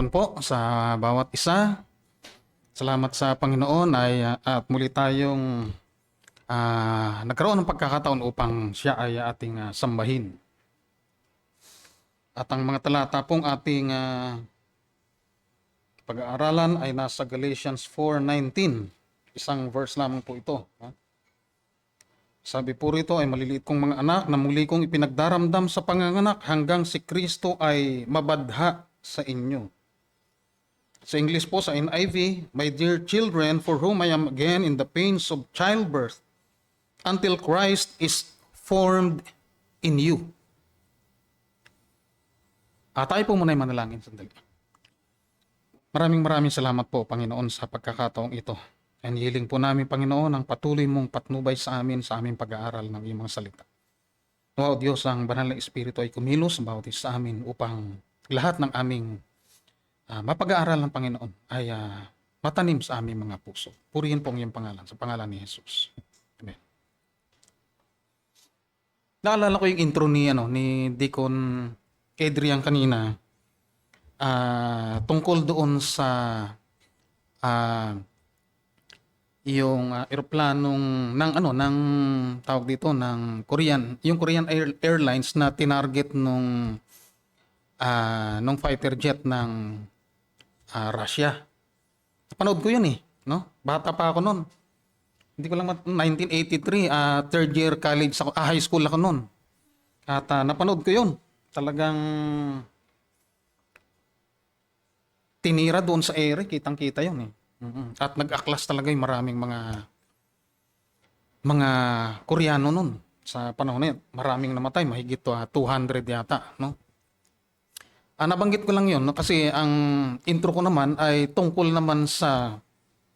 hapon po sa bawat isa. Salamat sa Panginoon at muli tayong nagkaroon ng pagkakataon upang siya ay ating sambahin. At ang mga talata pong ating pag-aaralan ay nasa Galatians 4:19. Isang verse lamang po ito. Sabi po rito ay maliliit kong mga anak na muli kong ipinagdaramdam sa panganganak hanggang si Kristo ay mabadha sa inyo. Sa English po, sa NIV, my dear children, for whom I am again in the pains of childbirth, until Christ is formed in you. Tayo po muna ay manalangin sandali. Maraming salamat po, Panginoon, sa pagkakataong ito. And hiling po namin, Panginoon, ang patuloy mong patnubay sa aming pag-aaral ng iyong mga salita. O Diyos, ang banal na Espiritu ay kumilos bawat isa sa amin upang lahat ng aming mapag-aaral ng Panginoon ay matanim sa aming mga puso. Purihin po ang iyong pangalan, sa pangalan ni Jesus. Amen. Naalala ko yung intro ni Deacon Adrian kanina tungkol doon sa yung eroplanong ng tawag dito ng yung Korean Airlines na tinarget nung fighter jet ng Russia. Napanood ko yun no? Bata pa ako noon. Hindi ko lang 1983, third year college ako, high school ako noon. At napanood ko yun. Talagang tinira doon sa ere, kitang-kita yun At nag-aklas talaga yung maraming mga Koreano noon sa panahon na yun. Maraming namatay, mahigit 200 yata, no? Nabanggit ko lang yun, no? Kasi ang intro ko naman ay tungkol naman sa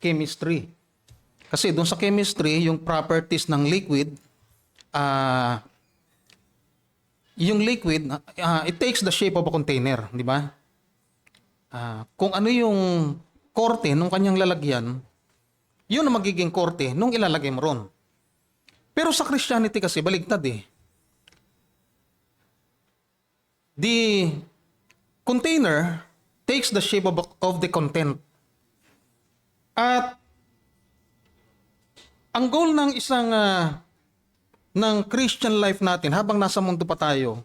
chemistry. Kasi doon sa chemistry, yung properties ng liquid, yung liquid, it takes the shape of a container, di ba? Kung ano yung korte nung kanyang lalagyan, yun ang magiging korte nung ilalagay mo ron. Pero sa Christianity kasi, baligtad The container takes the shape of the content. At ang goal ng isang ng Christian life natin habang nasa mundo pa tayo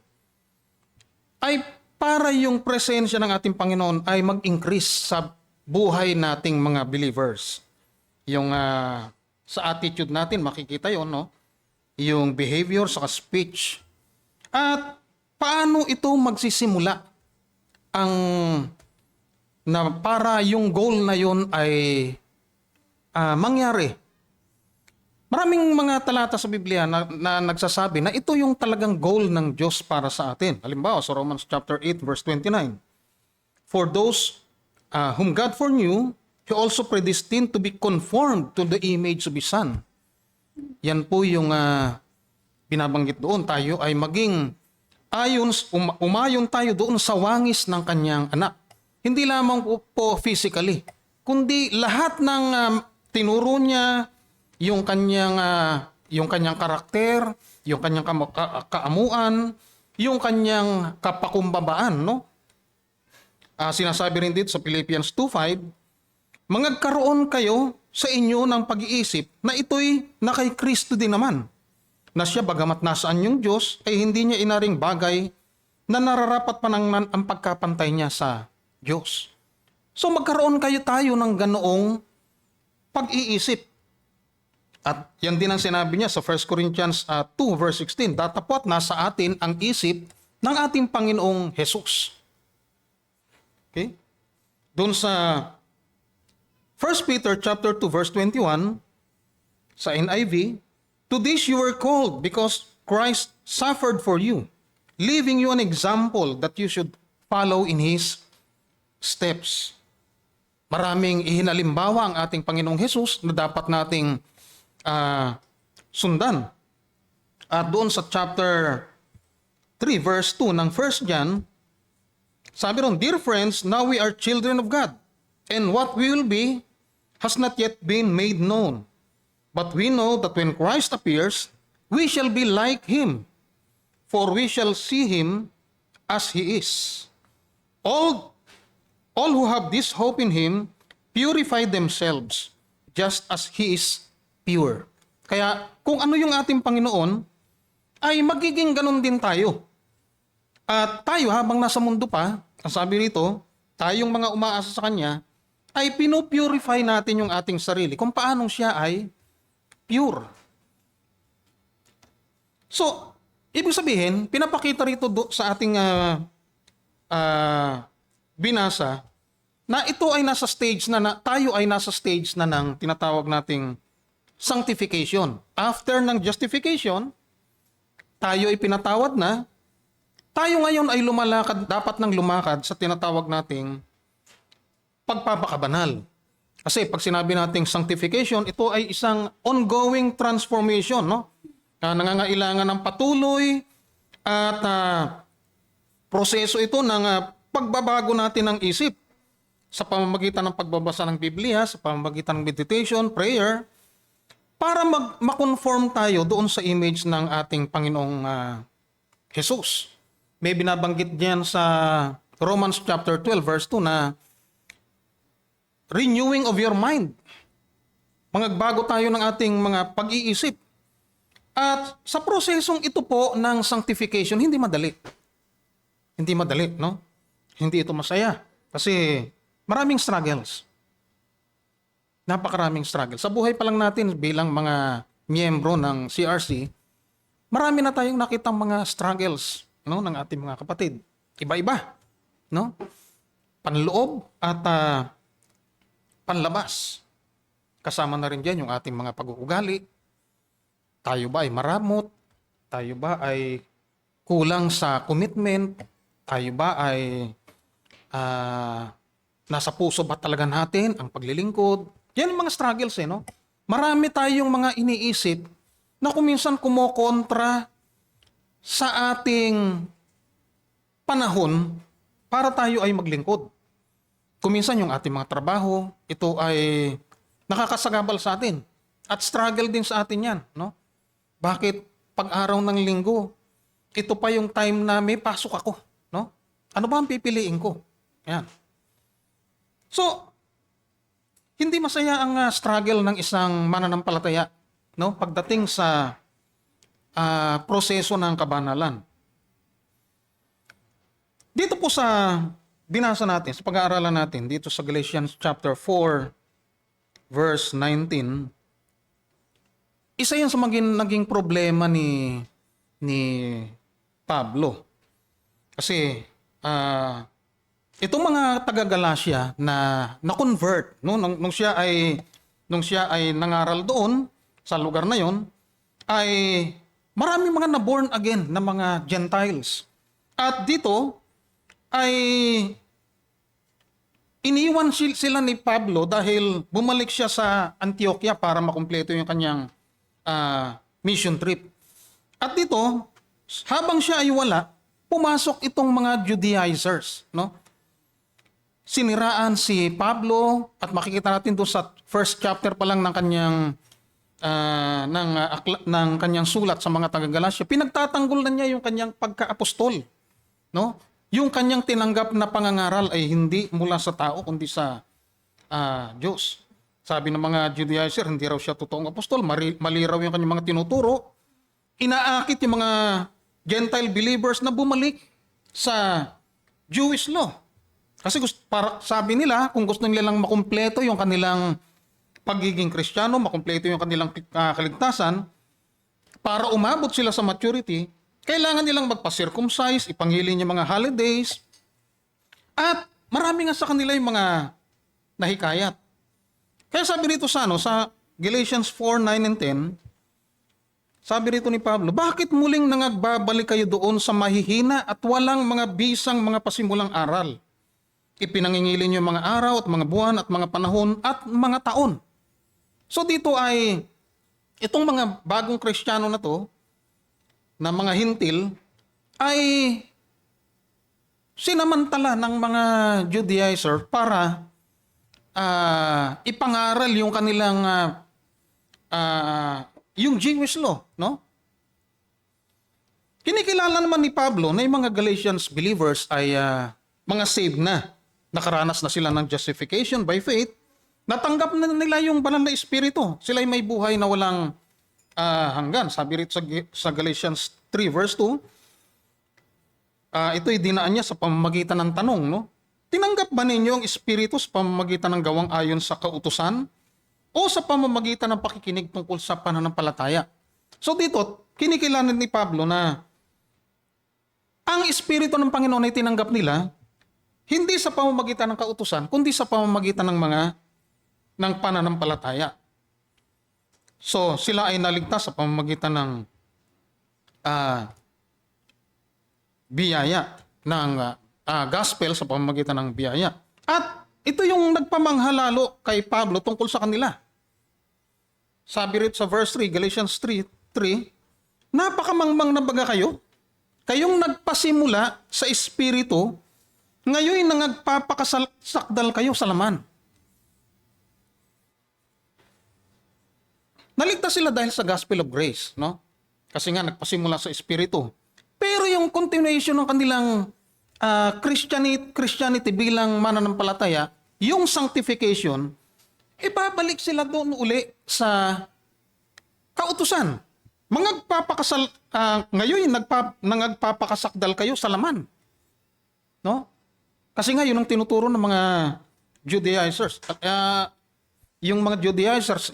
ay para yung presensya ng ating Panginoon ay mag-increase sa buhay nating mga believers. Yung sa attitude natin makikita yon, no? Yung behavior sa speech. At paano ito magsisimula ang na para yung goal na yon ay mangyari. Maraming mga talata sa Biblia na nagsasabi na ito yung talagang goal ng Diyos para sa atin. Halimbawa sa Romans chapter 8 verse 29. For those whom God foreknew, He also predestined to be conformed to the image of His Son. Yan po yung binabanggit doon. Tayo ay maging umayon tayo doon sa wangis ng kanyang anak. Hindi lamang po physically, kundi lahat ng tinuro niya, yung kanyang karakter, yung kanyang kaamuan, yung kanyang kapakumbabaan, no? Sinasabi rin dito sa Philippians 2:5, magkaroon kayo sa inyo ng pag-iisip na ito'y na kay Kristo din naman. Na siya bagamat nasaan yung Diyos, ay hindi niya inaring bagay na nararapat pa ang pagkapantay niya sa Diyos. So magkaroon tayo ng ganoong pag-iisip. At yan din ang sinabi niya sa 1 Corinthians 2 verse 16, datapwat nasa atin ang isip ng ating Panginoong Jesus. Okay? Doon sa 1 Peter chapter 2 verse 21 sa NIV, to this you were called because Christ suffered for you, leaving you an example that you should follow in His steps. Maraming ihinalimbawa ang ating Panginoong Jesus na dapat nating sundan. At doon sa chapter 3 verse 2 ng 1 John, sabi ron, dear friends, now we are children of God, and what we will be has not yet been made known. But we know that when Christ appears, we shall be like Him, for we shall see Him as He is. All all who have this hope in Him purify themselves just as He is pure. Kaya kung ano yung ating Panginoon, ay magiging ganun din tayo. At tayo habang nasa mundo pa, ang sabi rito, tayong mga umaasa sa Kanya, ay pinupurify natin yung ating sarili kung paano siya ay pure. So, ibig sabihin, pinapakita rito sa ating binasa na ito ay nasa stage tayo ay nasa stage na ng tinatawag nating sanctification. After ng justification, tayo ay pinatawad na, tayo ngayon ay dapat nang lumakad sa tinatawag nating pagpapakabanal. Kasi pag sinabi nating sanctification, ito ay isang ongoing transformation, no? Nangangailangan ng patuloy at proseso ito ng pagbabago natin ng isip sa pamamagitan ng pagbabasa ng Biblia, sa pamamagitan ng meditation, prayer, para ma-conform tayo doon sa image ng ating Panginoong Jesus. May binabanggit diyan sa Romans chapter 12 verse 2 na renewing of your mind. Magbago tayo ng ating mga pag-iisip. At sa prosesong ito po ng sanctification, hindi madali. Hindi madali, no? Hindi ito masaya. Kasi maraming struggles. Napakaraming struggles. Sa buhay pa lang natin bilang mga miyembro ng CRC, marami na tayong nakitang mga struggles, no, ng ating mga kapatid. Iba-iba, no? Panloob at panlabas. Kasama na rin diyan yung ating mga pag-uugali. Tayo ba ay maramot? Tayo ba ay kulang sa commitment? Tayo ba ay nasa puso ba talaga natin ang paglilingkod? Yan yung mga struggles, no? Marami tayong mga iniisip na kung minsan kumokontra sa ating panahon para tayo ay maglingkod. Kung minsan yung ating mga trabaho, ito ay nakakasagabal sa atin. At struggle din sa atin yan, no? Bakit pag araw ng linggo, ito pa yung time na may pasok ako, no? Ano ba ang pipiliin ko? Yan. So, hindi masaya ang struggle ng isang mananampalataya, no? Pagdating sa proseso ng kabanalan. Dito po sa binasa natin, sa pag-aaralan natin, dito sa Galatians chapter 4, verse 19, isa yan sa naging problema ni Pablo. Kasi itong mga taga-Galacia na convert, no, nung siya ay nangaral doon sa lugar na yon, ay maraming mga na-born again na mga Gentiles. At dito ay iniwan sila ni Pablo dahil bumalik siya sa Antioquia para makumpleto yung kanyang mission trip. At dito, habang siya ay wala, pumasok itong mga Judaizers, no? Siniraan si Pablo at makikita natin doon sa first chapter pa lang ng kanyang ng kanyang sulat sa mga taga-Galacia. Pinagtatanggol na niya yung kanyang pagka-apostol, no? Yung kanyang tinanggap na pangangaral ay hindi mula sa tao kundi sa Diyos. Sabi ng mga Judaizer, hindi raw siya totoong apostol, mali raw yung kanyang mga tinuturo. Inaakit yung mga Gentile believers na bumalik sa Jewish law. Kasi sabi nila, kung gusto nila lang makumpleto yung kanilang pagiging Kristiyano, makumpleto yung kanilang kaligtasan, para umabot sila sa maturity, kailangan nilang magpa-circumcise, ipangilin yung mga holidays, at marami nga sa kanila yung mga nahikayat. Kaya sabi rito sa Galatians 4, 9 and 10, sabi rito ni Pablo, bakit muling nangagbabalik kayo doon sa mahihina at walang mga bisang mga pasimulang aral? Ipinangingilin yung mga araw at mga buwan at mga panahon at mga taon. So dito ay, itong mga bagong Kristiyano na to, na mga hintil, ay sinamantala ng mga Judaizer para ipangaral yung kanilang yung Jewish law, no? Kinikilala naman ni Pablo na yung mga Galatians believers ay mga saved na. nakaranas na sila ng justification by faith, natanggap na nila yung banal na espiritu. Sila'y may buhay na walang hanggan. Sabi rito sa Galatians 3 verse 2, ito'y dinaan niya sa pamamagitan ng tanong, no? Tinanggap ba ninyo ang espiritu sa pamamagitan ng gawang ayon sa kautusan o sa pamamagitan ng pakikinig tungkol sa pananampalataya? So dito, kinikilanan ni Pablo na ang espiritu ng Panginoon ay tinanggap nila hindi sa pamamagitan ng kautusan, kundi sa pamamagitan ng pananampalataya. So, sila ay naligtas sa pamamagitan ng biyaya, ng gospel sa pamamagitan ng biyaya. At ito yung nagpamanghalalo kay Pablo tungkol sa kanila. Sabi rito sa verse 3, Galatians 3, napakamangmang na baga kayo? Kayong nagpasimula sa espiritu, ngayon nagpapakasakdal kayo sa laman. Naligtas sila dahil sa gospel of grace, no? Kasi nga nagpasimula sa espiritu. Pero yung continuation ng kanilang Christianity bilang mananampalataya, yung sanctification, ibabalik sila doon uli sa kautusan. Ngayon nagpapakasakdal kayo sa laman. No? Kasi nga yun ang tinuturo ng mga Judaizers. Yung mga Judaizers,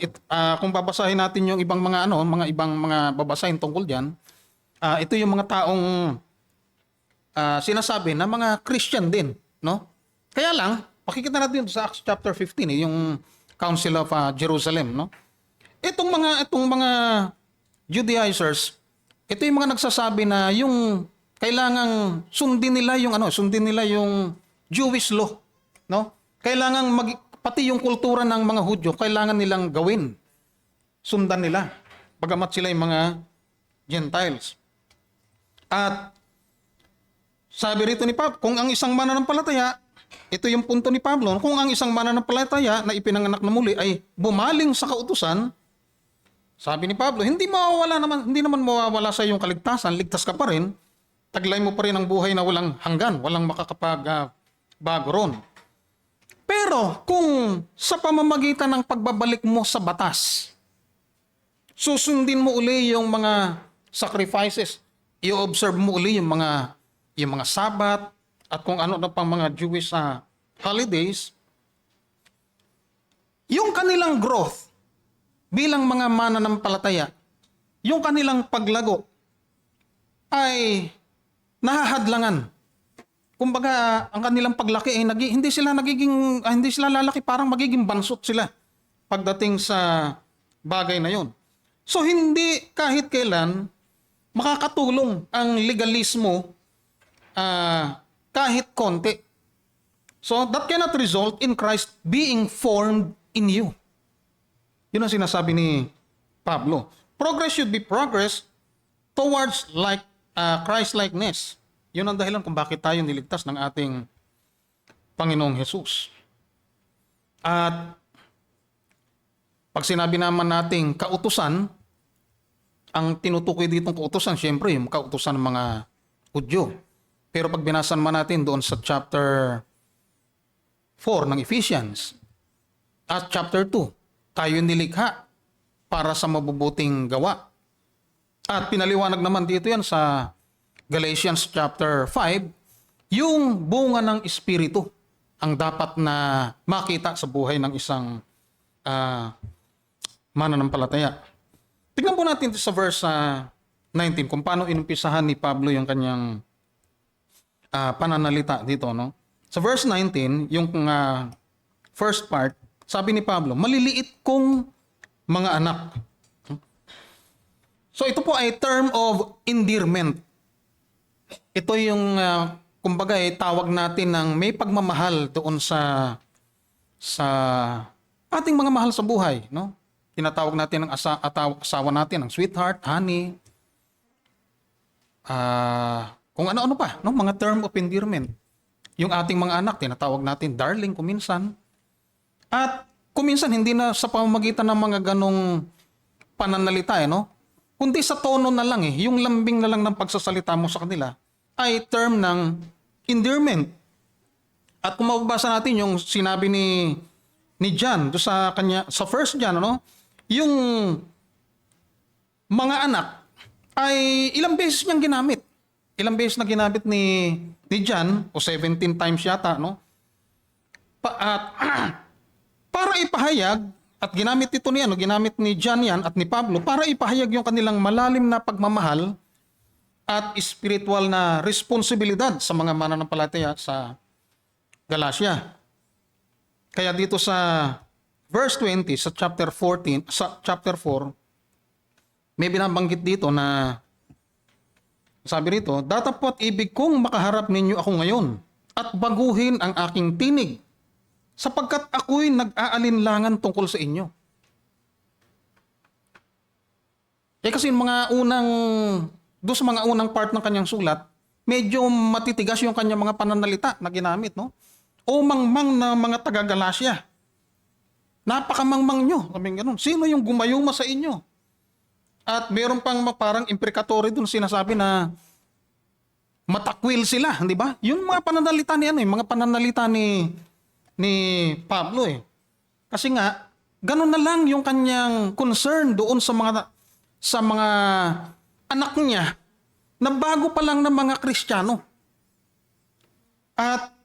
kung babasahin natin yung ibang mga babasahin tungkol diyan, ito yung mga taong sinasabi na mga Christian din, no? Kaya lang, makikita natin sa Acts chapter 15, yung Council of Jerusalem, no? Itong mga Judaizers, ito yung mga nagsasabi na yung kailangang sundin nila yung Jewish law, no? Kailangang pati yung kultura ng mga Hudyo, kailangan nilang gawin. Sundan nila. Bagamat sila yung mga Gentiles. At sabi rito ni Pablo, kung ang isang mananampalataya, ito yung punto ni Pablo, kung ang isang mananampalataya na ipinanganak na muli ay bumaling sa kautusan, sabi ni Pablo, hindi naman mawawala sa iyong kaligtasan, ligtas ka pa rin, taglay mo pa rin ang buhay na walang hanggan, walang makakapagbago ron. Pero kung sa pamamagitan ng pagbabalik mo sa batas, susundin mo uli yung mga sacrifices, i-observe mo uli yung mga Sabat at kung ano na pang mga Jewish holidays, yung kanilang growth bilang mga mananampalataya, yung kanilang paglago ay nahahadlangan. Kumbaga, ang kanilang paglaki ay hindi sila lalaki, parang magiging bansot sila pagdating sa bagay na yon. So hindi kahit kailan makakatulong ang legalismo kahit konti. So that cannot result in Christ being formed in you. Yun ang sinasabi ni Pablo. Progress should be progress towards Christ-likeness. Yun ang dahilan kung bakit tayo niligtas ng ating Panginoong Hesus. At pag sinabi naman nating kautusan, ang tinutukoy ditong kautusan, syempre yung kautusan ng mga Hudyo. Pero pag binasan man natin doon sa chapter 4 ng Ephesians at chapter 2, tayo nilikha para sa mabubuting gawa. At pinaliwanag naman dito yan sa Galatians chapter 5, yung bunga ng Espiritu ang dapat na makita sa buhay ng isang mananampalataya. Tingnan po natin sa verse 19 kung paano inumpisahan ni Pablo yung kanyang pananalita dito, no? Sa verse 19, yung first part, sabi ni Pablo, maliliit kong mga anak. So ito po ay term of endearment. Ito yung kumbaga tawag natin ng may pagmamahal doon sa ating mga mahal sa buhay, no? Tinatawag natin ng asawa natin ng sweetheart, honey, kung ano-ano pa, no? Mga term of endearment. Yung ating mga anak, tinatawag natin darling kuminsan. At kuminsan hindi na sa pamamagitan ng mga ganong pananalita, no? Kundi sa tono na lang yung lambing na lang ng pagsasalita mo sa kanila ay term ng endearment. At kung mababasa natin yung sinabi ni John do sa kanya sa first John, ano? Yung mga anak ay ilang beses niyang ginamit. Ilang beses na ginamit ni John o 17 times yata, no? At para ipahayag at ginamit ni John yan at ni Pablo para ipahayag yung kanilang malalim na pagmamahal at spiritual na responsibilidad sa mga mananampalataya sa Galacia. Kaya dito sa verse 20 sa chapter 14, sa chapter 4, may binabanggit dito na sabi rito, "Datapwat ibig kong makaharap ninyo ako ngayon at baguhin ang aking tinig sapagkat ako'y nag-aalinlangan tungkol sa inyo." Kasi yung doon sa mga unang part ng kanyang sulat, medyo matitigas yung kanyang mga pananalita na ginamit, no? O mangmang na mga taga-Galacia. Napakamangmang nyo. Sabi ganun. Sino yung gumayuma sa inyo? At meron pang parang imprecatory doon sinasabi na matakwil sila, di ba? Yung mga pananalita ni mga pananalita ni Pablo eh. Kasi nga ganun na lang yung kanyang concern doon sa mga anak niya na bago pa lang ng mga Kristiyano. At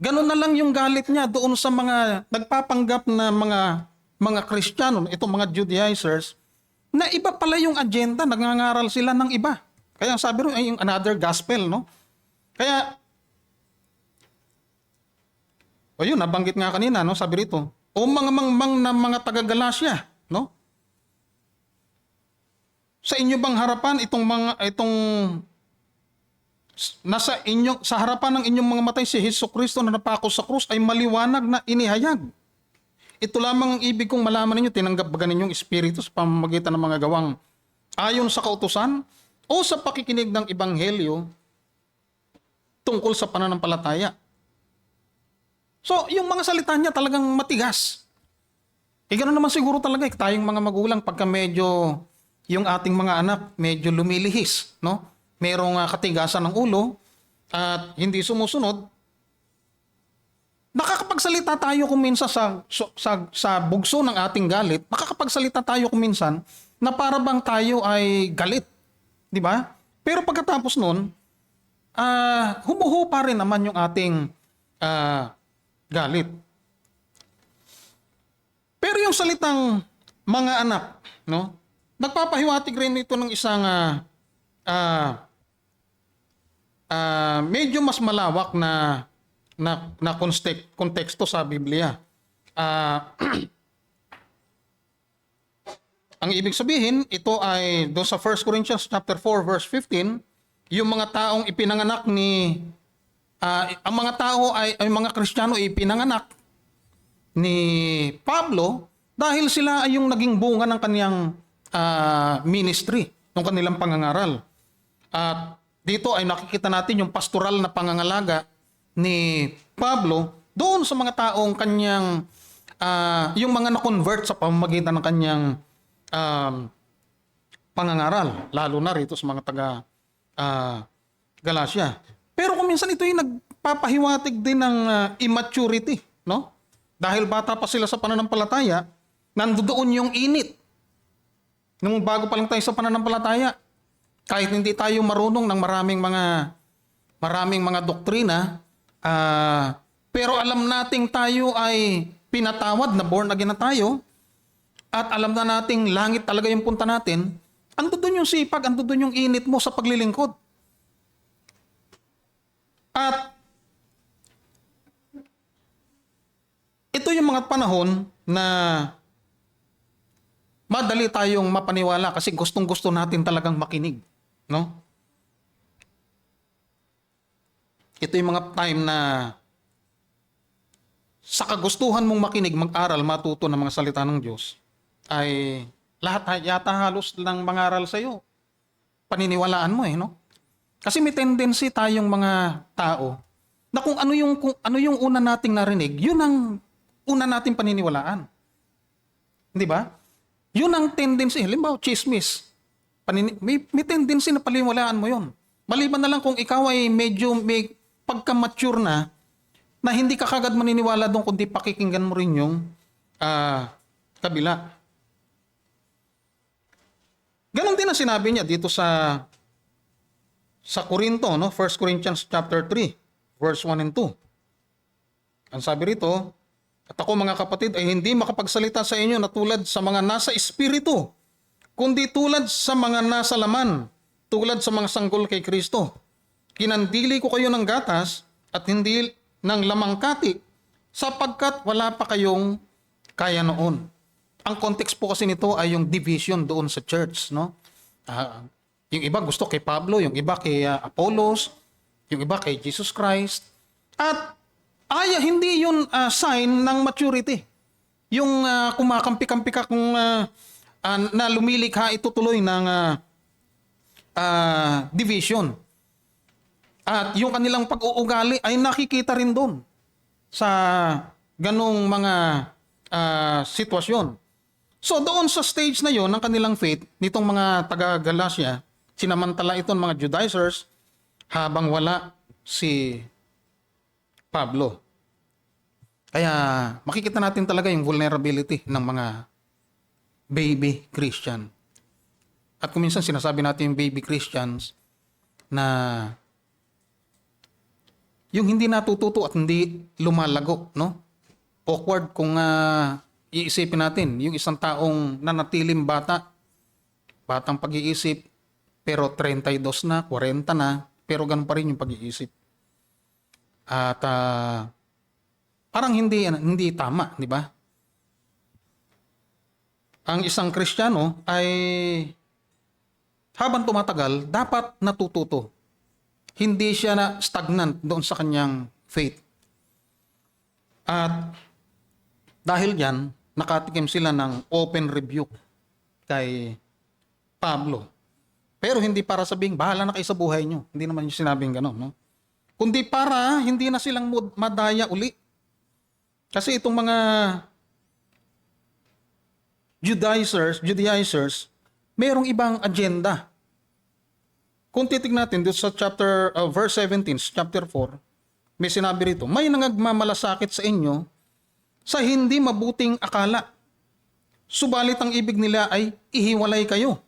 ganun na lang yung galit niya doon sa mga nagpapanggap na mga Kristiyano, itong mga Judaizers, na iba pala yung agenda, nagngangaral sila ng iba. Kaya sabi rin ay yung another gospel, no? Kaya, o yun, nabanggit nga kanina, no? Sabi rito, o mga mangmang na mga taga-Galacia, no? Sa inyo bang harapan sa harapan ng inyong mga matay si Hesukristo na napako sa krus ay maliwanag na inihayag. Ito lamang ang ibig kong malaman ninyo, tinanggap ba ninyong espiritu sa pamamagitan ng mga gawang ayon sa kautusan o sa pakikinig ng ebanghelyo tungkol sa pananampalataya. So, yung mga salita niya talagang matigas. Ganoon naman siguro talaga tayong mga magulang pagka medyo yung ating mga anak medyo lumilihis, no? Merong katigasan ng ulo at hindi sumusunod. Nakakapagsalita tayo kung minsan sa bugso ng ating galit, nakakapagsalita tayo kung minsan na para bang tayo ay galit. Di ba? Pero pagkatapos nun, humuhu pa rin naman yung ating galit. Pero yung salitang mga anak, no? Nagpapahiwatig rin ito ng isang medyo mas malawak na konteksto sa Biblia. Ang ibig sabihin, ito ay doon sa 1 Corinthians chapter 4 verse 15, yung mga taong ipinanganak ang mga tao ay mga Kristiyano ipinanganak ni Pablo dahil sila ay yung naging bunga ng kaniyang ministry, ng kanilang pangangaral. At dito ay nakikita natin yung pastoral na pangangalaga ni Pablo doon sa mga taong kanyang yung mga na-convert sa pamamagitan ng kanyang pangangaral, lalo na rito sa mga taga Galacia. Pero kung minsan ito yung nagpapahiwatig din ng immaturity, no? Dahil bata pa sila sa pananampalataya, nandoon yung init. Nung bago pa lang tayo sa pananampalataya, kahit hindi tayo marunong ng maraming mga doktrina, pero alam nating tayo ay pinatawad na born again na tayo, at alam na nating langit talaga yung punta natin, ando doon yung sipag, ando doon yung init mo sa paglilingkod. At ito yung mga panahon na madali tayong mapaniwala kasi gustong-gusto natin talagang makinig, no? Ito yung mga time na sa kagustuhan mong makinig, mag-aral, matuto ng mga salita ng Diyos, ay lahat yata halos lang mangaral sa iyo. Paniniwalaan mo no? Kasi may tendency tayong mga tao na kung ano yung una nating narinig, yun ang una nating paniniwalaan. Di ba? Yun ang tendency. Halimbawa, chismis. May tendency na paniniwalaan mo yun. Maliban na lang kung ikaw ay medyo may pagka-mature na na hindi ka kagad maniniwala doon kundi pakikinggan mo rin yung kabila. Ganon din ang sinabi niya dito sa Corinto, no? 1 Corinthians chapter 3, verse 1 and 2. Ang sabi rito, at ako mga kapatid ay hindi makapagsalita sa inyo na tulad sa mga nasa espiritu, kundi tulad sa mga nasa laman, tulad sa mga sanggol kay Kristo. Kinandili ko kayo ng gatas at hindi ng lamangkati sapagkat wala pa kayong kaya noon. Ang context po kasi nito ay yung division doon sa church, no? Yung iba gusto kay Pablo, yung iba kay Apollos, yung iba kay Jesus Christ. At hindi yun sign ng maturity. Yung kumakampi-kampi ka kung na lumilikha itutuloy ng division. At yung kanilang pag-uugali ay nakikita rin doon sa ganong mga sitwasyon. So doon sa stage na yon ng kanilang faith, nitong mga taga-Galacia, sinamantala itong mga Judaizers habang wala si Pablo. Kaya makikita natin talaga yung vulnerability ng mga baby Christian. At kung minsan sinasabi natin yung baby Christians na yung hindi natututo at hindi lumalago, no? Awkward kung iisipin natin, yung isang taong nanatilim batang pag-iisip, pero 32 na, 40 na, pero ganun pa rin yung pag-iisip. At parang hindi tama, di ba? Ang isang Kristiyano ay habang tumatagal, dapat natututo. Hindi siya na stagnant doon sa kanyang faith. At dahil yan, nakatikim sila ng open rebuke kay Pablo. Pero hindi para sabing, bahala na kayo sa buhay nyo. Hindi naman yung sinabing gano'n, no? Kundi para hindi na silang madaya uli. Kasi itong mga Judaizers, mayroong ibang agenda. Kung titignan natin dito sa verse 17, chapter 4, may sinabi rito, may nangagmamalasakit sa inyo sa hindi mabuting akala. Subalit ang ibig nila ay ihiwalay kayo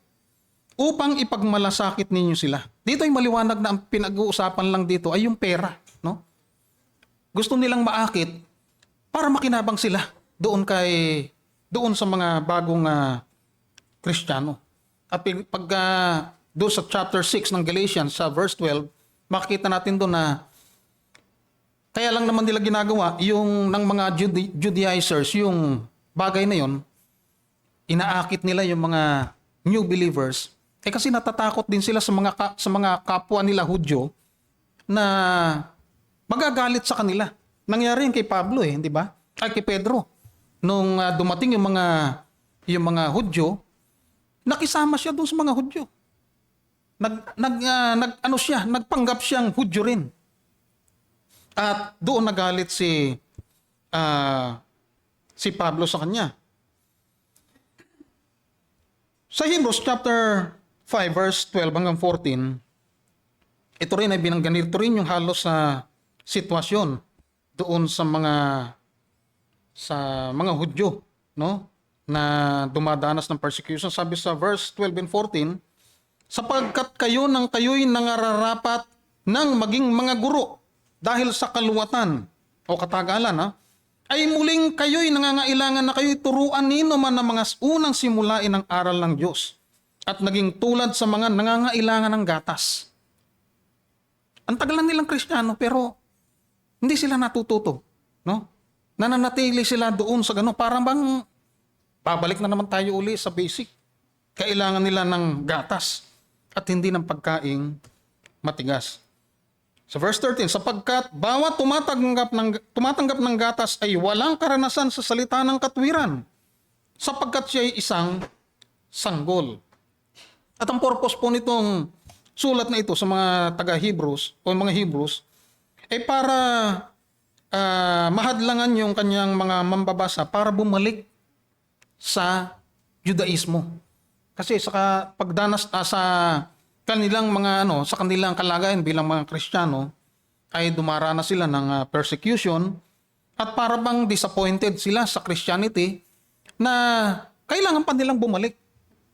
upang ipagmalasakit ninyo sila. Dito ay maliwanag na ang pinag-uusapan lang dito ay yung pera, no? Gusto nilang maakit para makinabang sila doon sa mga bagong Kristiyano. At pag doon sa chapter 6 ng Galatians sa verse 12, makikita natin doon na kaya lang naman nila ginagawa yung ng mga Judaizers, yung bagay na yon, inaakit nila yung mga new believers kasi natatakot din sila sa mga kapwa nila Hudyo na magagalit sa kanila. Nangyari yun kay Pablo di ba? Kay Pedro. Nung dumating yung mga Hudyo, nakisama siya doon sa mga Hudyo. Nagpanggap siyang Hudyo rin. At doon nagalit si Pablo sa kanya. Sa Hebrews chapter 5 verse 12 hanggang 14, ito rin ay binangganito rin yung halos sa sitwasyon doon sa mga Hudyo, no? Na dumadanas ng persecution. Sabi sa verse 12 and 14, sapagkat kayo'y nangararapat ng maging mga guro dahil sa kaluwatan o katagalan, ay muling kayo'y nangangailangan na kayo'y turuan nino man ng mga unang simulain ng aral ng Diyos at naging tulad sa mga nangangailangan ng gatas. Ang tagal na nilang Kristiyano pero hindi sila natututo, no? Nananatili sila doon sa gano'n. Parang bang babalik na naman tayo uli sa basic. Kailangan nila ng gatas at hindi ng pagkaing matigas. Sa verse 13, sapagkat bawat tumatanggap ng gatas ay walang karanasan sa salita ng katwiran, sapagkat siya ay isang sanggol. At ang purpose po nitong sulat na ito sa mga taga-Hebrews o mga Hebrews ay para mahadlangan yung kanyang mga mambabasa para bumalik sa Judaismo. Kasi sa pagdanas sa kanilang mga sa kanilang kalagayan bilang mga Kristiyano ay dumaranas sila ng persecution at para bang disappointed sila sa Christianity na kailangan pa nilang bumalik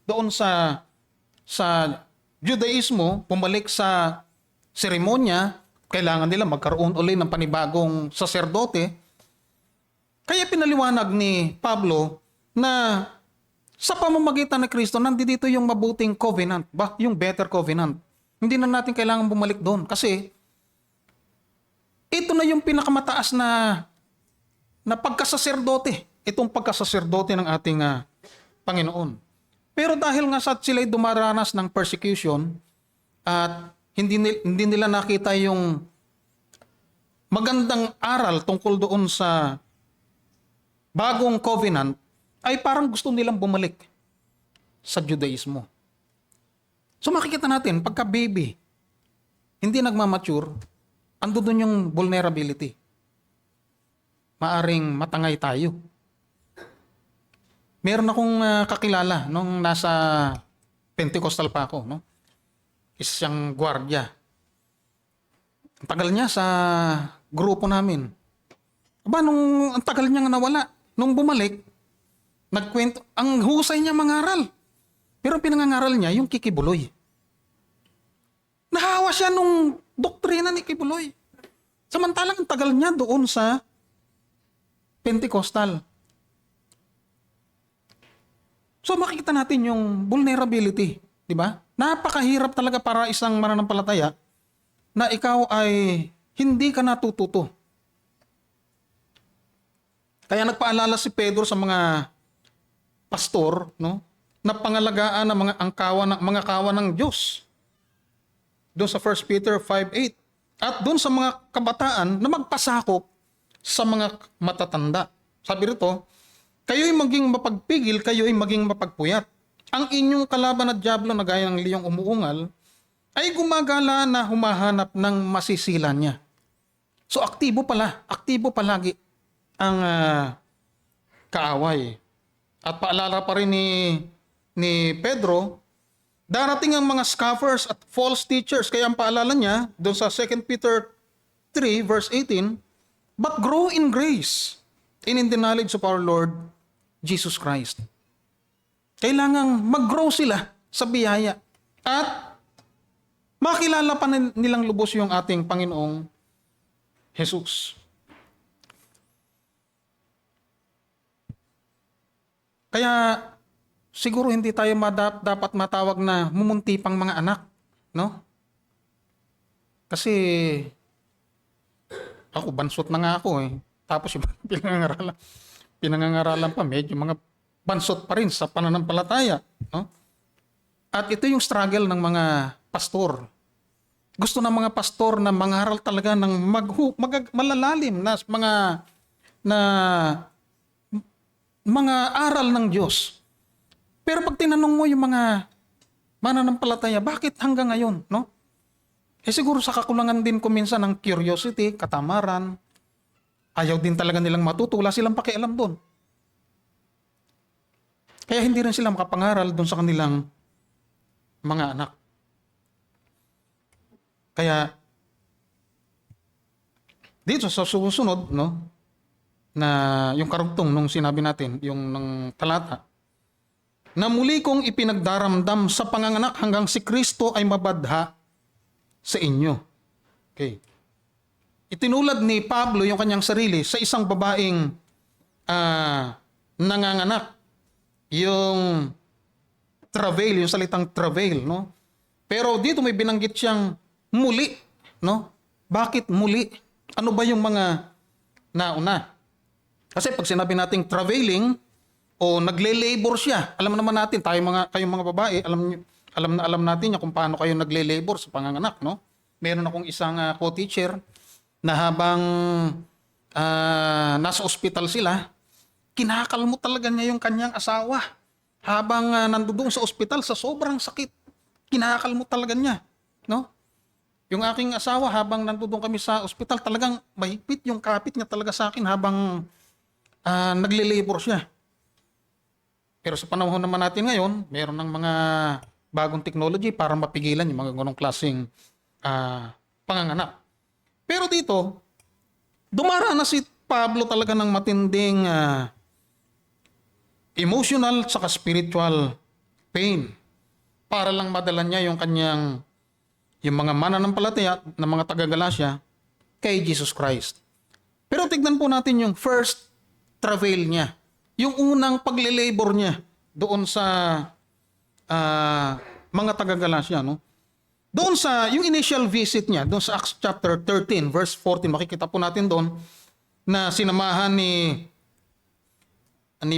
doon sa Judaismo, bumalik sa seremonya, kailangan nila magkaroon uli ng panibagong saserdote. Kaya pinaliwanag ni Pablo na sa pamamagitan ng Kristo, nandito yung mabuting covenant, yung better covenant. Hindi na natin kailangan bumalik doon kasi ito na yung pinakamataas na pagkasaserdote. Itong pagkasaserdote ng ating Panginoon. Pero dahil nga sa sila'y dumaranas ng persecution at hindi nila nakita yung magandang aral tungkol doon sa bagong covenant, ay parang gusto nilang bumalik sa Judaismo. So makikita natin, pagka baby, hindi nagmamature, ando doon yung vulnerability. Maaring matangay tayo. Meron akong kakilala nung nasa Pentecostal pa ako, no? Isa siyang gwardiya. Ang tagal niya sa grupo namin. Aba, ang tagal niya nawala. Nung bumalik, nagkwento, ang husay niya mangaral. Pero ang pinangangaral niya, yung kikibuloy. Nahawa siya nung doktrina ni Kibuloy. Samantalang ang tagal niya doon sa Pentecostal. So makikita natin yung vulnerability, di ba? Napakahirap talaga para isang mananampalataya na ikaw ay hindi ka natututo. Kaya nagpaalala si Pedro sa mga pastor, no, na pangalagaan ng mga kawan ng Diyos. Doon sa 1 Peter 5:8. At doon sa mga kabataan na magpasakop sa mga matatanda. Sabi rito, kayo'y maging mapagpigil, kayo'y maging mapagpuyat. Ang inyong kalaban na dyablo na gaya ng liyong umuungal ay gumagala na humahanap ng masisilan niya. So aktibo palagi ang kaaway. At paalala pa rin ni Pedro, darating ang mga scoffers at false teachers. Kaya ang paalala niya doon sa 2 Peter 3 verse 18, but grow in grace and in the knowledge of our Lord Jesus Christ. Kailangang mag-grow sila sa biyaya at makilala pa nilang lubos yung ating Panginoong Jesus. Kaya siguro hindi tayo dapat matawag na mumunti pang mga anak, no? Kasi ako bansot na nga ako eh. Tapos yung pinangangaralan pa medyo mga bansot pa rin sa pananampalataya, no? At ito yung struggle ng mga pastor. Gusto ng mga pastor na mangaral talaga ng malalalim mga aral ng Diyos. Pero pag tinanong mo yung mga mananampalataya, bakit hanggang ngayon, no? Eh siguro sa kakulangan din ko minsan ng curiosity, katamaran, ayaw din talaga nilang matuto, wala silang pakialam doon. Kaya hindi rin sila makapangaral doon sa kanilang mga anak. Kaya dito sa susunod, no, na yung karugtong nung sinabi natin, yung ng talata, na muli kong ipinagdaramdam sa panganganak hanggang si Kristo ay mabadha sa inyo. Okay. Itinulad ni Pablo yung kanyang sarili sa isang babaeng nanganganak. Yung travail, yung salitang travail, no? Pero dito may binanggit siyang muli, no? Bakit muli? Ano ba yung mga nauna? Kasi pag sinabi nating travailing o nagle-labor siya, alam naman natin, kayong mga babae, alam natin kung paano kayo nagle-labor sa panganganak, no? Meron akong isang co-teacher na habang nasa ospital sila, kinakalmo talaga niya yung kanyang asawa. Habang nandoon sa ospital sa sobrang sakit, kinakalmo talaga niya, no? Yung aking asawa habang nandoon kami sa ospital, talagang mahigpit yung kapit niya talaga sa akin habang nagle-labor siya. Pero sa panahon naman natin ngayon, meron ng mga bagong technology para mapigilan yung mga ganong klaseng panganganak. Pero dito, dumaranas si Pablo talaga ng matinding emotional at spiritual pain para lang madala niya yung mga mananampalataya na mga taga-Galacia kay Jesus Christ. Pero tignan po natin yung first travail niya. Yung unang pagle-labor niya doon sa mga taga-Galacia, no? Doon sa yung initial visit niya, doon sa Acts chapter 13 verse 14, makikita po natin doon na sinamahan ni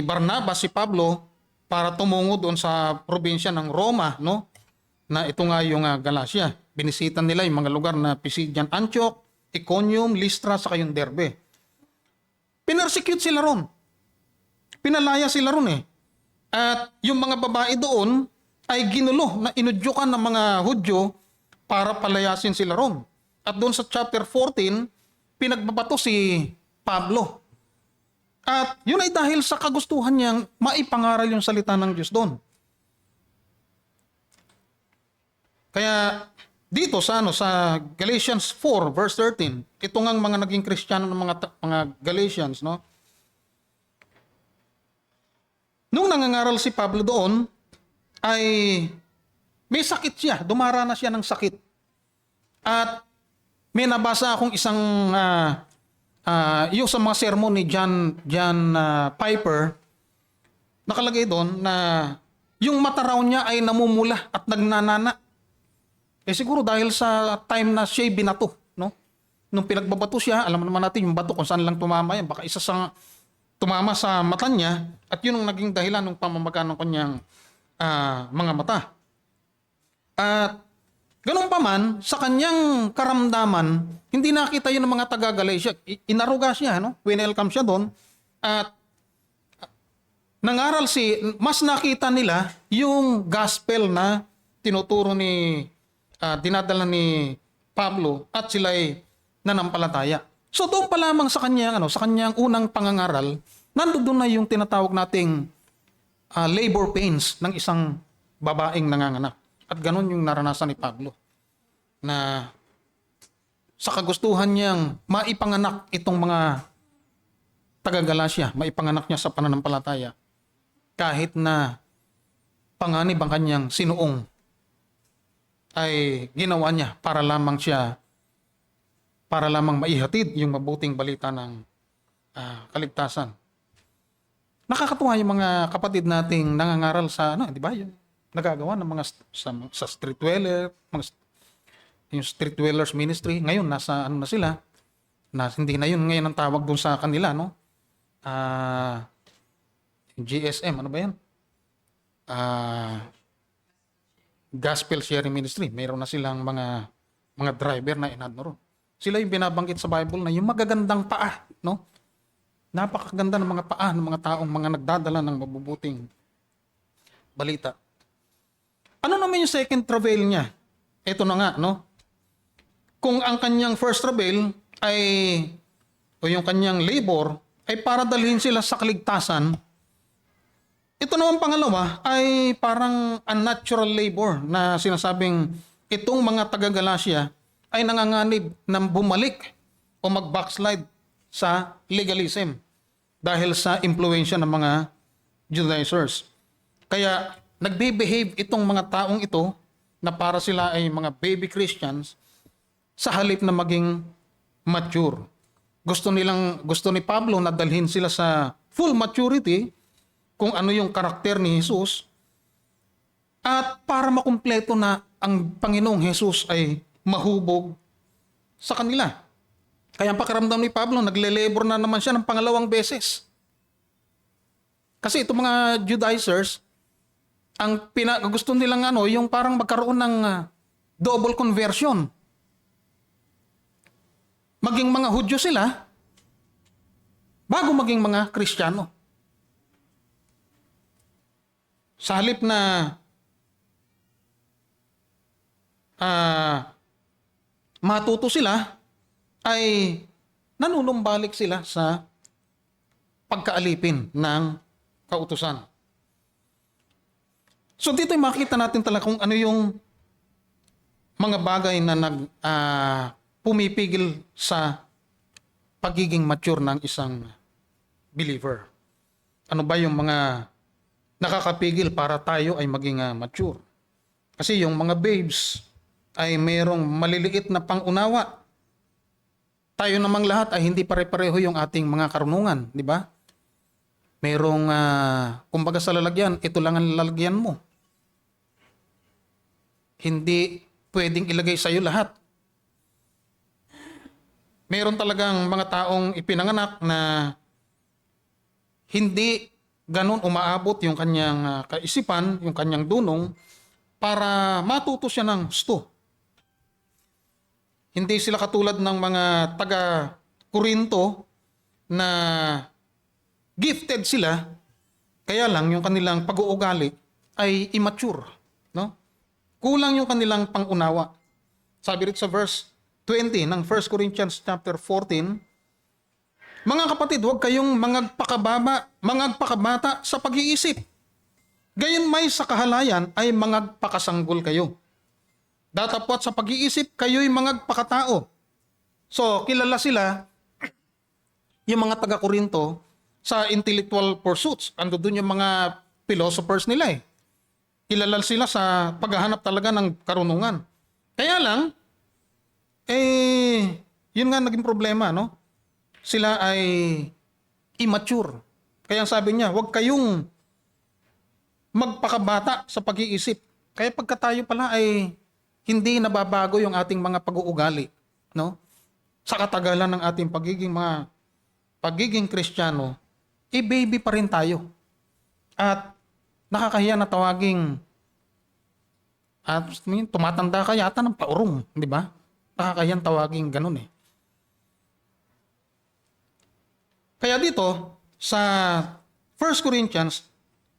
Barnabas si Pablo para tumungo doon sa probinsya ng Roma, no? Na ito nga yung Galacia. Binisitan nila yung mga lugar na Pisidian, Antioch, Iconium, Lystra, saka yung Derbe. Pinersecute sila ron. Pinalaya sila ron eh. At yung mga babae doon ay ginulo na inudyukan ng mga Hudyo para palayasin sila ron. At doon sa chapter 14, pinagbabato si Pablo. At yun ay dahil sa kagustuhan niyang maipangaral yung salita ng Diyos doon. Kaya dito sa Galatians 4 verse 13, ito ngang mga naging Kristiyano ng mga Galatians, no? Nung nangangaral si Pablo doon, ay may sakit siya, dumaranas siya ng sakit. At may nabasa akong isang yung sa mga sermon ni John Piper, nakalagay doon na yung mata raw niya ay namumula at nagnanana. Siguro dahil sa time na siya binato, no? Nung pinagbabato siya, alam naman natin yung bato kung saan lang tumama yan. Baka isa sa tumama sa mata niya at yun ang naging dahilan ng pamamaga ng kanyang mga mata. At ganun pa man, sa kanyang karamdaman, hindi nakita yun ng mga taga-Galatia. Inaruga siya, no? Winelcome siya doon. At nangaral mas nakita nila yung gospel na tinuturo dinadala ni Pablo at sila ay nanampalataya. So doon pa lamang sa kanyang unang pangangaral, nandoon na yung tinatawag nating labor pains ng isang babaeng nanganganak. At ganun yung naranasan ni Pablo. Na sa kagustuhan niyang maipanganak itong mga taga-Galacia, maipanganak niya sa pananampalataya, kahit na panganib ang kanyang sinuong, ay ginawa niya para lamang maihatid yung mabuting balita ng kaligtasan. Nakakatuwa yung mga kapatid nating nangangaral sa di ba? Yung nagagawa ng mga sa street dweller, yung street dwellers ministry. Ngayon nasa na sila? Hindi na yun ngayon ang tawag doon sa kanila, no? GSM, ano ba 'yan? Gospel Sharing Ministry. Mayroon na silang mga driver na inadno ron. Sila yung binabanggit sa Bible na yung magagandang paa, no? Napakaganda ng mga paa ng mga taong mga nagdadala ng mabubuting balita. Ano naman yung second travail niya? Ito na nga, no? Kung ang kanyang first travail o yung kanyang labor ay para dalhin sila sa kaligtasan, ito naman pangalawa ay parang unnatural labor na sinasabing itong mga taga-Galacia ay nanganganib na bumalik o mag-backslide sa legalism dahil sa impluensya ng mga Judaizers. Kaya nagbe-behave itong mga taong ito na para sila ay mga baby Christians sa halip na maging mature. Gusto ni Pablo na dalhin sila sa full maturity kung ano yung karakter ni Jesus at para makumpleto na ang Panginoong Jesus ay mahubog sa kanila. Kaya ang pakiramdam ni Pablo, nagle-labor na naman siya ng pangalawang beses. Kasi itong mga Judaizers, ang gusto nilang yung parang magkaroon ng double conversion. Maging mga Hudyo sila bago maging mga Kristiyano. Sa halip na matuto sila, ay nanunumbalik sila sa pagkaalipin ng kautusan. So dito makita natin talaga kung ano yung mga bagay na pumipigil sa pagiging mature ng isang believer? Ano ba yung mga nakakapigil para tayo ay maging mature? Kasi yung mga babes ay mayroong maliliit na pangunawa. Tayo namang lahat ay hindi pare-pareho yung ating mga karunungan, di ba? Mayroong, kumbaga sa lalagyan, ito lang ang lalagyan mo. Hindi pwedeng ilagay sa'yo lahat. Mayroon talagang mga taong ipinanganak na hindi ganun umaabot yung kanyang kaisipan, yung kanyang dunong, para matuto siya ng gusto. Hindi sila katulad ng mga taga-Korinto na gifted sila, kaya lang yung kanilang pag-uugali ay immature. No? Kulang yung kanilang pangunawa. Sabi rin sa verse 20 ng 1 Corinthians chapter 14, mga kapatid, huwag kayong mangagpakabata sa pag-iisip. Gayon may sa kahalayan ay mangagpakasanggol kayo. Datapwat sa pag-iisip, kayo'y mangagpakatao. So, kilala sila, yung mga taga-Korinto, sa intellectual pursuits. Ando dun yung mga philosophers nila eh. Kilala sila sa paghahanap talaga ng karunungan. Kaya lang, yun nga naging problema, no? Sila ay immature. Kaya sabi niya, huwag kayong magpakabata sa pag-iisip. Kaya pagka tayo pala ay hindi nababago yung ating mga pag-uugali, no? Sa katagalan ng ating pagiging Kristiyano, baby pa rin tayo. At nakakahiya na tawaging tumatanda ka yata ng paurong, di ba? Nakakahiyan tawaging ganun eh. Kaya dito, sa 1 Corinthians,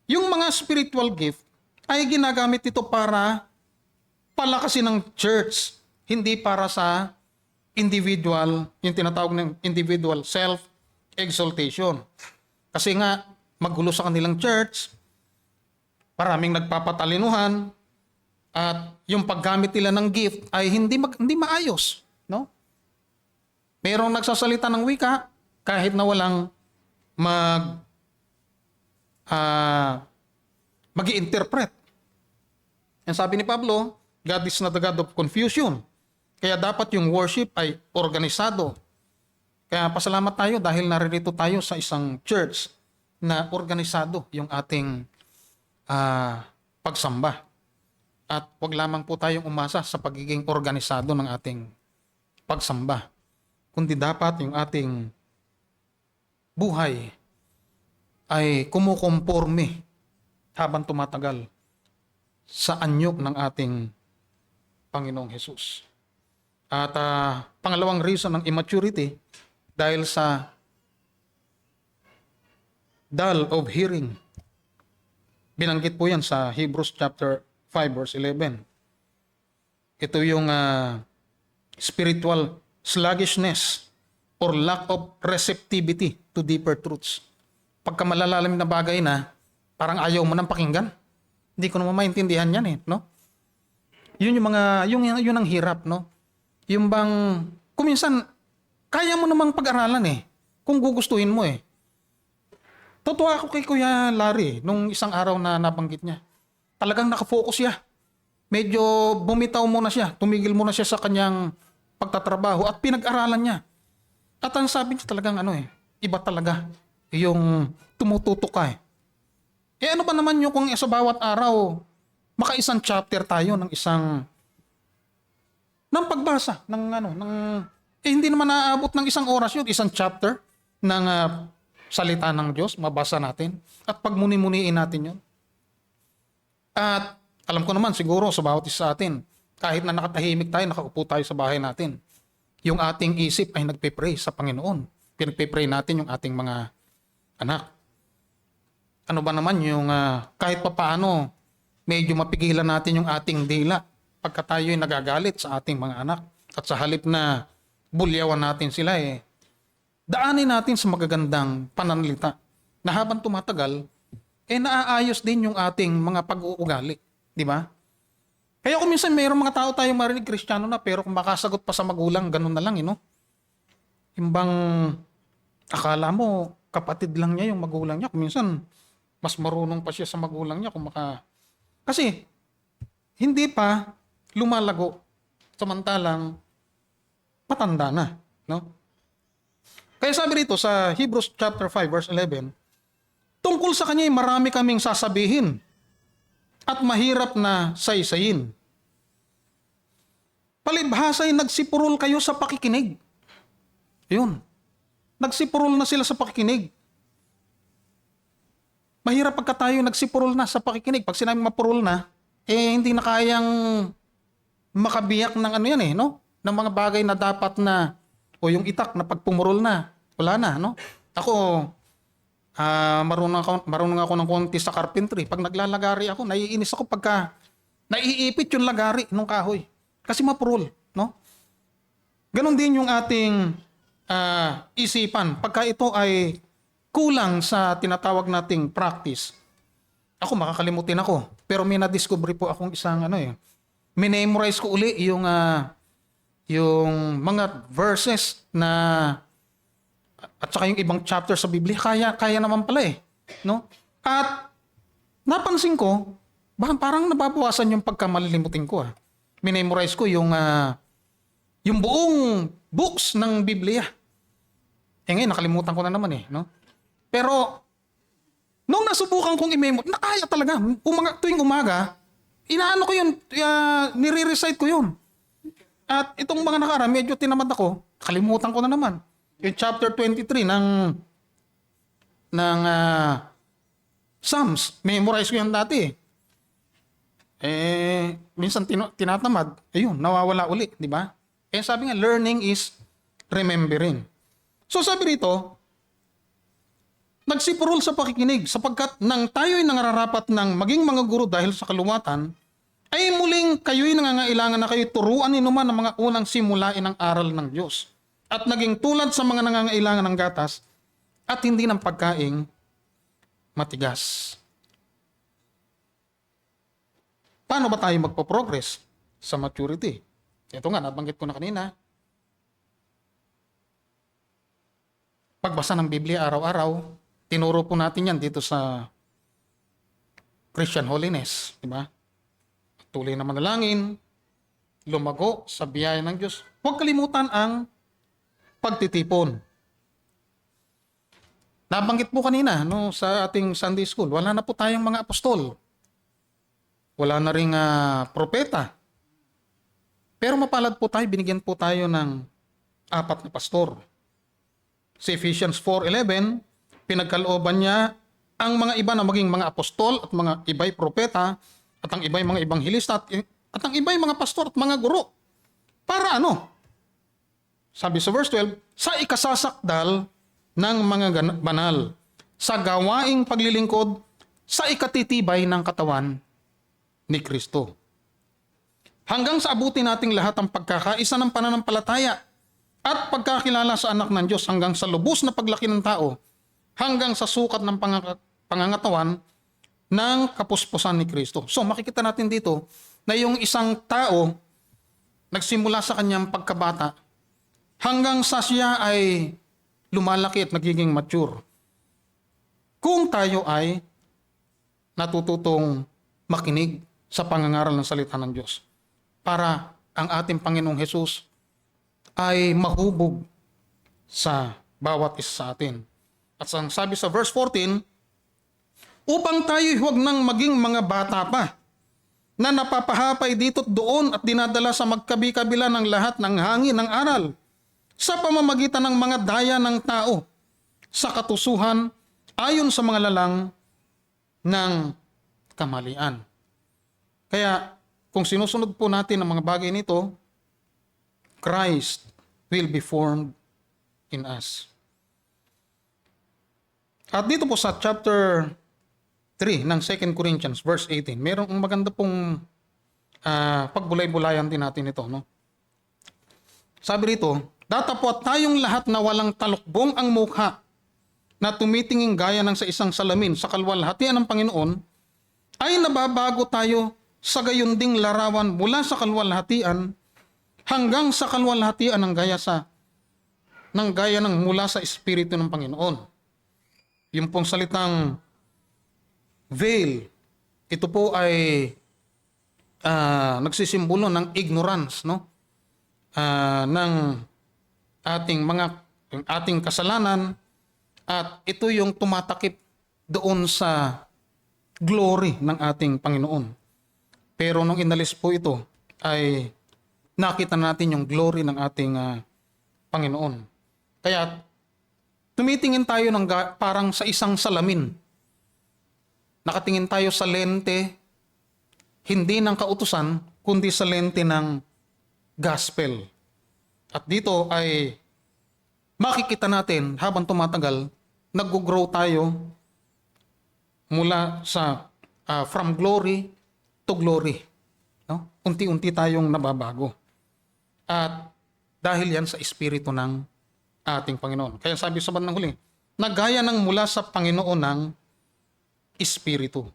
yung mga spiritual gift ay ginagamit ito para palakasin ng church, hindi para sa individual, yung tinatawag ng individual self-exaltation. Kasi nga, magulo sa kanilang church, maraming nagpapatalinuhan, at yung paggamit nila ng gift ay hindi maayos. No? Merong nagsasalita ng wika, kahit na walang mag-i-interpret. Ang sabi ni Pablo, God is not the God of confusion. Kaya dapat yung worship ay organisado. Kaya pasalamat tayo dahil naririto tayo sa isang church na organisado yung ating pagsamba. At wag lamang po tayong umasa sa pagiging organisado ng ating pagsamba, kundi dapat yung ating buhay ay kumukonforme habang tumatagal sa anyo ng ating Panginoong Hesus. At pangalawang reason ng immaturity, dahil sa dull of hearing. Binanggit po yan sa Hebrews chapter 5 verse 11. Ito yung spiritual sluggishness or lack of receptivity to deeper truths. Pagka malalalim na bagay na, parang ayaw mo nang pakinggan. Hindi ko naman maintindihan yan eh, no? Yun yung mga, yun ang hirap, no? Yung bang, kuminsan, kaya mo namang pag-aralan eh, kung gugustuhin mo eh. Totoo ako kay Kuya Larry, nung isang araw na nabanggit niya. Talagang nakafocus siya. Medyo bumitaw muna siya, tumigil muna siya sa kanyang pagtatrabaho at pinag-aralan niya. At ang sabi niya talagang iba talaga yung tumututok ka eh. Ano ba naman yung kung sa bawat araw, maka-isang chapter tayo ng pagbasa hindi naman naaabot ng isang oras yun, isang chapter ng salita ng Diyos, mabasa natin at pagmuni-muniin natin yun. At alam ko naman siguro sa bawat isa sa atin, kahit na nakatahimik tayo, nakaupo tayo sa bahay natin, yung ating isip ay nagpe-pray sa Panginoon. Pinagpe-pray natin yung ating mga anak. Ano ba naman yung kahit papaano medyo mapigilan natin yung ating dila pagka tayo ay nagagalit sa ating mga anak. At sa halip na bulyawan natin sila daanin natin sa magagandang pananalita na habang tumatagal, naaayos din yung ating mga pag-uugali. Di ba? Kaya kung minsan mayroong mga tao tayong marinig Kristiyano na pero kung makasagot pa sa magulang, ganun na lang, no? Imbang akala mo kapatid lang niya yung magulang niya. Kung minsan mas marunong pa siya sa magulang niya Kasi hindi pa lumalago samantalang matanda na, no? Kaya sabi rito sa Hebrews chapter 5 verse 11, tungkol sa kanya ay marami kaming sasabihin at mahirap na saysayin. Palibhasa ay nagsipurol kayo sa pakikinig. Yun. Nagsipurol na sila sa pakikinig. Mahirap pagka tayo nagsipurol na sa pakikinig. Pag sinabing mapurol na, hindi na kayang makabiyak ng ano yan no? Ng mga bagay na dapat na, o yung itak na pagpumurol na, wala na, no? Ako, marunong ako ng konti sa carpentry. Pag naglalagari ako, naiinis ako pagka naiipit yung lagari ng kahoy. Kasi mapurol, no? Ganon din yung ating isipan. Pagka ito ay kulang sa tinatawag nating practice, ako makakalimutin ako. Pero may na-discover po akong isang minemorize ko uli yung mga verses na at saka yung ibang chapter sa Biblia, kaya naman pala no? At napansin ko, parang nababawasan yung pagkamalilimutin ko Minemorize ko yung buong books ng Biblia. Ngayon, nakalimutan ko na naman no? Pero, nung nasubukan kong nakaya talaga. Tuwing umaga, inaano ko yun, nire-recite ko yun. At itong mga nakaraan, medyo tinamad ako, kalimutan ko na naman. Yung chapter 23 ng Psalms, memorize ko yan dati. Minsan tinatamad, ayun, nawawala uli, di ba? Sabi nga, learning is remembering. So sabi rito, nagsipurol sa pakikinig sapagkat nang tayo'y nangarapat ng maging mga guro dahil sa kaluwatan, ay muling kayo'y nangangailangan na kayo turuan inuman ng mga unang simulain ng aral ng Diyos at naging tulad sa mga nangangailangan ng gatas at hindi ng pagkaing matigas. Paano ba tayo magpo-progress sa maturity? Ito nga, nabanggit ko na kanina. Pagbasa ng Biblia araw-araw, tinuro po natin yan dito sa Christian Holiness, di ba? Tuloy na manalangin, lumago sa biyaya ng Diyos. Huwag kalimutan ang pagtitipon. Nabanggit po kanina sa ating Sunday School, wala na po tayong mga apostol. Wala na ring propeta. Pero mapalad po tayo, binigyan po tayo ng 4 na pastor. Sa Ephesians 4:11, pinagkalooban niya ang mga iba na maging mga apostol at mga iba'y propeta at ang iba'y mga ibanghilista at ang iba'y mga pastor at mga guro. Para Sabi sa verse 12, sa ikasasakdal ng mga banal, sa gawaing paglilingkod, sa ikatitibay ng katawan ni Kristo. Hanggang sa abutin nating lahat ang pagkakaisa ng pananampalataya at pagkakilala sa anak ng Diyos hanggang sa lubos na paglaki ng tao, hanggang sa sukat ng pangangatawan ng kapuspusan ni Kristo. So makikita natin dito na yung isang tao nagsimula sa kanyang pagkabata hanggang sa siya ay lumalaki at nagiging mature. Kung tayo ay natututong makinig sa pangangaral ng salita ng Diyos para ang ating Panginoong Hesus ay mahubog sa bawat isa sa atin. At sabi sa verse 14, upang tayo'y huwag nang maging mga bata pa na napapahapay dito't doon at dinadala sa magkabi-kabila ng lahat ng hangin ng aral sa pamamagitan ng mga daya ng tao sa katusuhan ayon sa mga lalang ng kamalian. Kaya kung sinusunod po natin ang mga bagay nito, Christ will be formed in us. At dito po sa chapter 3 ng 2 Corinthians verse 18, mayroong maganda pong pagbulay-bulayan din natin ito. Sabi rito, datapwat tayong lahat na walang talukbong ang mukha na tumitingin gaya ng sa isang salamin sa kalwalhatian ng Panginoon, ay nababago tayo sa gayon ding larawan mula sa kaluwalhatian hanggang sa kaluwalhatian ng gaya ng mula sa Espiritu ng Panginoon. Yung pong salitang veil, ito po ay nagsisimbolo ng ignorance, no? Ng ating kasalanan, at ito yung tumatakip doon sa glory ng ating Panginoon. Pero nung inalis po ito, ay nakita natin yung glory ng ating Panginoon. Kaya tumitingin tayo parang sa isang salamin. Nakatingin tayo sa lente, hindi ng kautusan, kundi sa lente ng gospel. At dito ay makikita natin habang tumatagal, nag-grow tayo mula sa from glory to glory. No? Unti-unti tayong nababago. At dahil yan sa Espiritu ng ating Panginoon. Kaya sabi sa bandang huli, nagaya ng mula sa Panginoon ng Espiritu.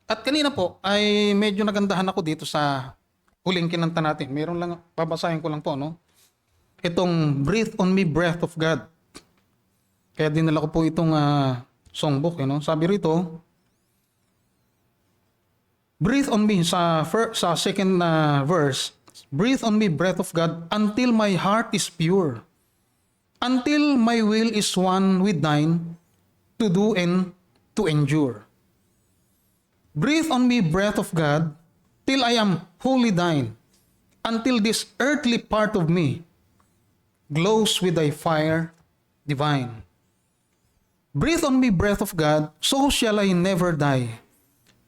At kanina po ay medyo nagandahan ako dito sa huling kinanta natin. Meron lang, babasahin ko lang po, no? Itong Breathe on Me, Breath of God. Kaya dinala ko po itong songbook, no? Sabi rito, breathe on me sa second verse. Breathe on me, breath of God, until my heart is pure. Until my will is one with thine, to do and to endure. Breathe on me, breath of God, till I am wholly thine, until this earthly part of me glows with thy fire divine. Breathe on me, breath of God, so shall I never die,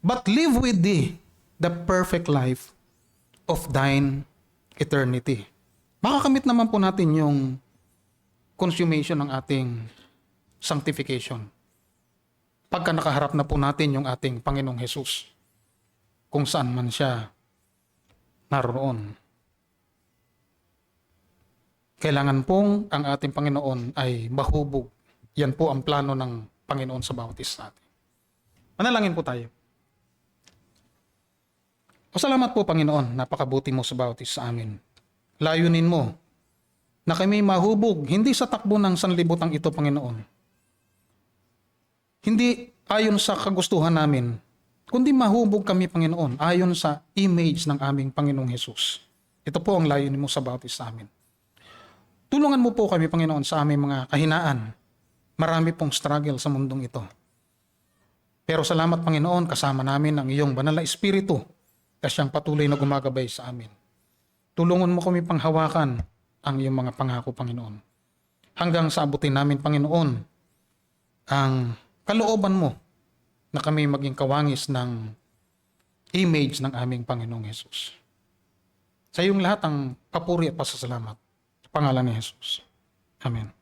but live with thee the perfect life of thine eternity. Makakamit naman po natin yung consummation ng ating sanctification pagka nakaharap na po natin yung ating Panginoong Hesus kung saan man siya naroon. Kailangan pong ang ating Panginoon ay mahubog. Yan po ang plano ng Panginoon sa bawat isa natin. Manalangin po tayo. O salamat po, Panginoon, napakabuti mo sa bawat isa sa amin. Layunin mo na kami mahubog, hindi sa takbo ng sanlibutan ito, Panginoon. Hindi ayon sa kagustuhan namin, kundi mahubog kami, Panginoon, ayon sa image ng aming Panginoong Hesus. Ito po ang layunin mo sa bawat isa sa amin. Tulungan mo po kami, Panginoon, sa aming mga kahinaan. Marami pong struggle sa mundong ito. Pero salamat, Panginoon, kasama namin ang iyong banal na Espiritu na siyang patuloy na gumagabay sa amin. Tulungan mo kami panghawakan ang iyong mga pangako, Panginoon. Hanggang sa abutin namin, Panginoon, ang kalooban mo na kami maging kawangis ng image ng aming Panginoong Hesus. Sa iyong lahat ang papuri at pasasalamat. Sa pangalan ni Jesus. Amen.